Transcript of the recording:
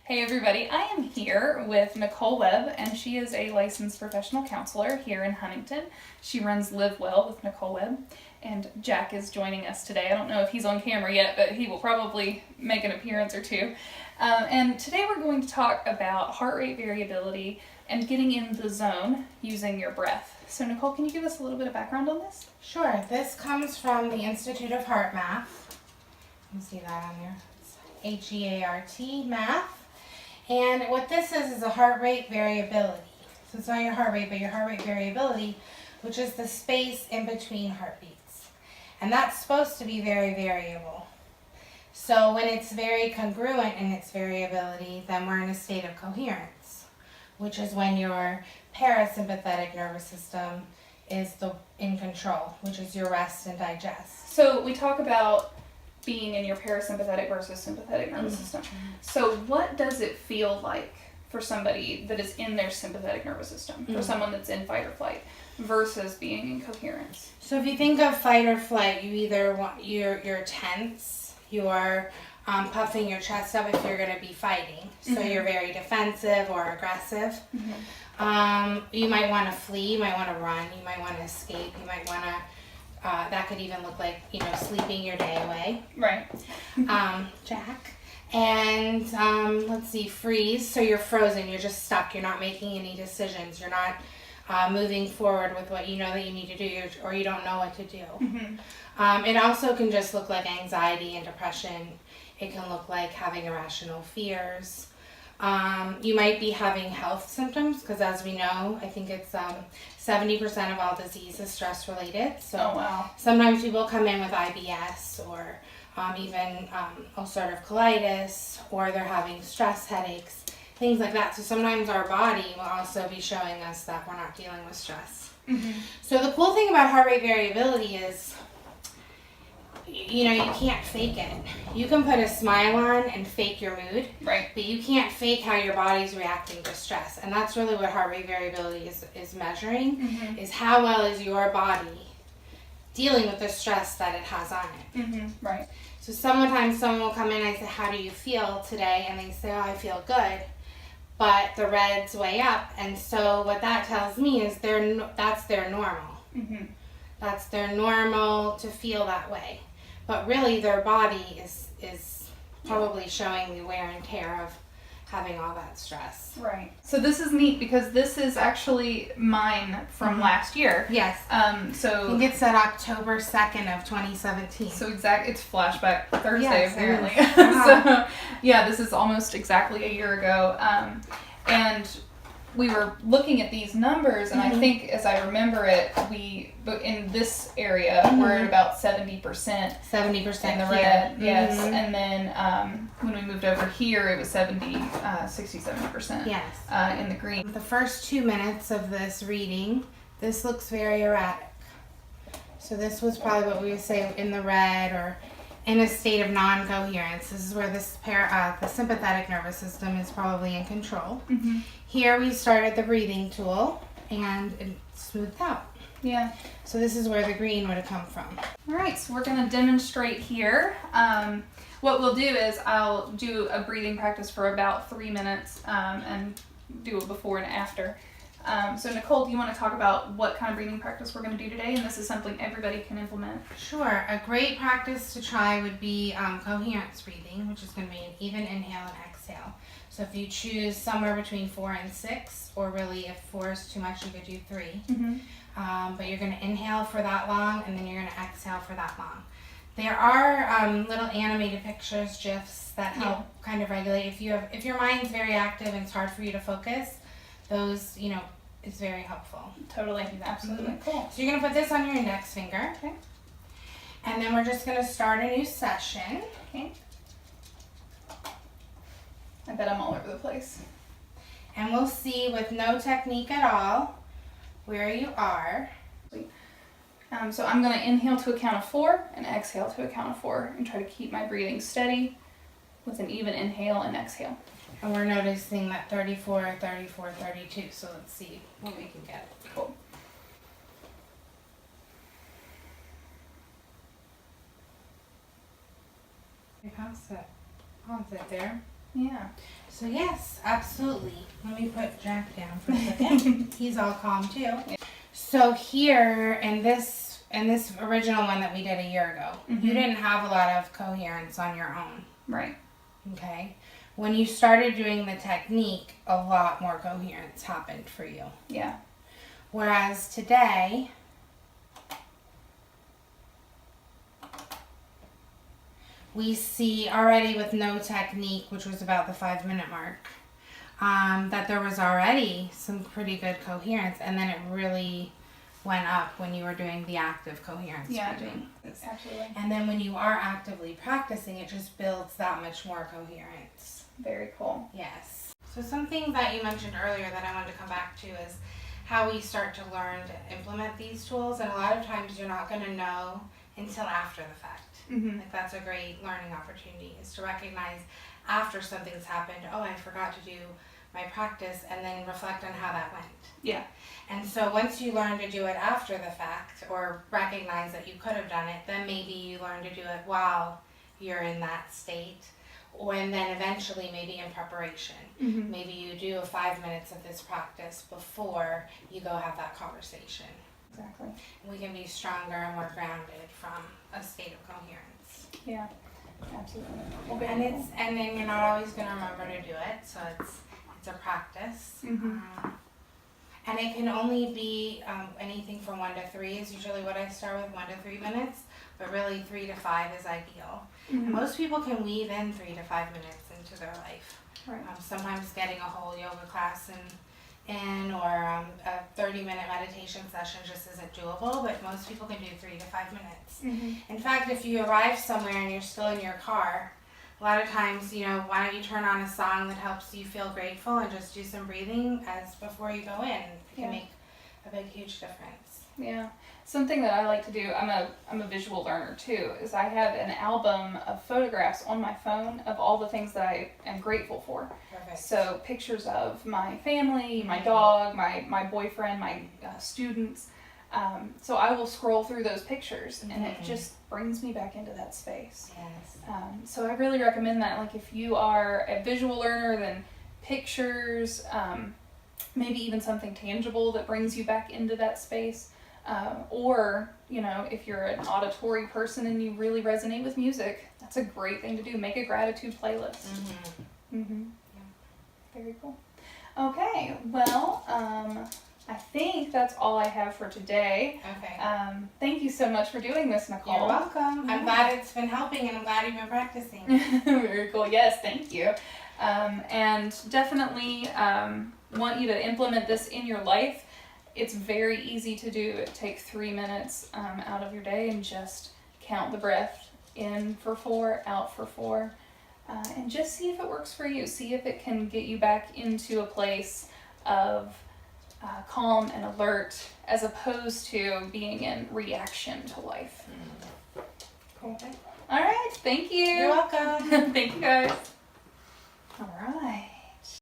Hey everybody, I am here with Nichole Webb, and she is a licensed professional counselor here in Huntington. She runs LiveWell with Nichole Webb, and Jack is joining us today. I don't know if he's on camera yet, but he will probably make an appearance or two. And today we're going to talk about heart rate variability and getting in the zone using your breath. So Nichole, can you give us a little bit of background on this? Sure. This comes from the Institute of Heart Math. You can see that on there. It's H-E-A-R-T, math. And what this is a heart rate variability. So it's not your heart rate, but your heart rate variability, which is the space in between heartbeats. And that's supposed to be very variable. So when it's very congruent in its variability, then we're in a state of coherence, which is when your parasympathetic nervous system is in control, which is your rest and digest. So we talk about being in your parasympathetic versus sympathetic nervous system. So what does it feel like for somebody that is in their sympathetic nervous system, for someone that's in fight or flight, versus being in coherence? So if you think of fight or flight, you either want you're tense, you're puffing your chest up if you're going to be fighting. So you're very defensive or aggressive. You might want to flee, you might want to run, you might want to escape, you might want to that could even look like, sleeping your day away. Right. Jack. And let's see, freeze. So you're frozen. You're just stuck. You're not making any decisions. You're not moving forward with what you know that you need to do, or you don't know what to do. It also can just look like anxiety and depression. It can look like having irrational fears. You might be having health symptoms because, as we know, I think it's 70% of all disease is stress related. So sometimes people come in with IBS or even ulcerative colitis, or they're having stress headaches, things like that. So sometimes our body will also be showing us that we're not dealing with stress. So the cool thing about heart rate variability is, you can't fake it. You can put a smile on and fake your mood, right? But you can't fake how your body's reacting to stress. And that's really what heart rate variability is measuring, is how well is your body dealing with the stress that it has on it. Right. So sometimes someone will come in and I say, how do you feel today? And they say, oh, I feel good. But the red's way up. And so what that tells me is that's their normal. That's their normal to feel that way. But really their body is probably showing the wear and tear of having all that stress. Right. So this is neat because this is actually mine from last year. Yes. So I think it's at October 2nd of 2017. So it's flashback Thursday, yes, apparently. So yeah, this is almost exactly a year ago. And we were looking at these numbers, and I think, as I remember it, in this area, we're at about 70%. 70% in the red, yes. And then when we moved over here, it was 67%. Yes. In the green. The first 2 minutes of this reading, this looks very erratic. So this was probably what we would say in the red, or in a state of non-coherence. This is where the sympathetic nervous system is probably in control. Here we started the breathing tool, and it smoothed out. Yeah. So this is where the green would have come from. All right, so we're going to demonstrate here. What we'll do is I'll do a breathing practice for about 3 minutes and do a before and after. So Nichole, do you want to talk about what kind of breathing practice we're going to do today? And this is something everybody can implement. Sure. A great practice to try would be coherence breathing, which is going to be an even inhale and exhale. So if you choose somewhere between 4 and 6, or really if 4 is too much, you could do 3. But you're going to inhale for that long, and then you're going to exhale for that long. There are little animated pictures, GIFs, that help kind of regulate. If your mind's very active and it's hard for you to focus, those, is very helpful. Totally, absolutely. Cool. So you're going to put this on your index finger. Okay. And then we're just going to start a new session. Okay. I bet I'm all over the place. And we'll see, with no technique at all, where you are. So I'm going to inhale to a count of 4 and exhale to a count of 4 and try to keep my breathing steady with an even inhale and exhale. And we're noticing that 34, 34, 32. So let's see what we can get. Cool. How's it there? Yeah. So yes, absolutely. Let me put Jack down for a second. He's all calm too. Yeah. So here in this original one that we did a year ago, you didn't have a lot of coherence on your own. Right. Okay. When you started doing the technique, a lot more coherence happened for you. Yeah. Whereas today, we see already with no technique, which was about the 5-minute mark, that there was already some pretty good coherence, and then it really went up when you were doing the active coherence. Yeah, absolutely. And then when you are actively practicing, it just builds that much more coherence. Very cool. Yes. So something that you mentioned earlier that I wanted to come back to is how we start to learn to implement these tools, and a lot of times you're not going to know until after the fact. Like that's a great learning opportunity, is to recognize after something's happened, oh, I forgot to do my practice, and then reflect on how that went. Yeah. And so once you learn to do it after the fact, or recognize that you could have done it, then maybe you learn to do it while you're in that state, and then eventually maybe in preparation. Maybe you do 5 minutes of this practice before you go have that conversation. Exactly. We can be stronger and more grounded from a state of coherence. Yeah, absolutely. And then you're not always going to remember to do it, so it's a practice. And it can only be anything from 1 to 3 is usually what I start with, 1 to 3 minutes, but really 3 to 5 is ideal. Most people can weave in 3 to 5 minutes into their life. Right. Sometimes getting a whole yoga class or a 30-minute meditation session just isn't doable, but most people can do 3 to 5 minutes. In fact, if you arrive somewhere and you're still in your car, a lot of times, why don't you turn on a song that helps you feel grateful and just do some breathing before you go in. It can make a big, huge difference. Yeah. Something that I like to do, I'm a visual learner too, is I have an album of photographs on my phone of all the things that I am grateful for. Perfect. So pictures of my family, my dog, my boyfriend, my students. So I will scroll through those pictures, and it just brings me back into that space. Yes. So I really recommend that. Like if you are a visual learner, then pictures, maybe even something tangible that brings you back into that space. Or, if you're an auditory person and you really resonate with music, that's a great thing to do. Make a gratitude playlist. Yeah. Very cool. Okay, well, I think that's all I have for today. Okay. Thank you so much for doing this, Nichole. You're welcome. I'm glad it's been helping, and I'm glad you've been practicing. Very cool. Yes, thank you. And definitely want you to implement this in your life. It's very easy to do. Take 3 minutes out of your day and just count the breath in for 4, out for 4. And just see if it works for you. See if it can get you back into a place of calm and alert, as opposed to being in reaction to life. Cool. All right. Thank you. You're welcome. Thank you, guys. All right.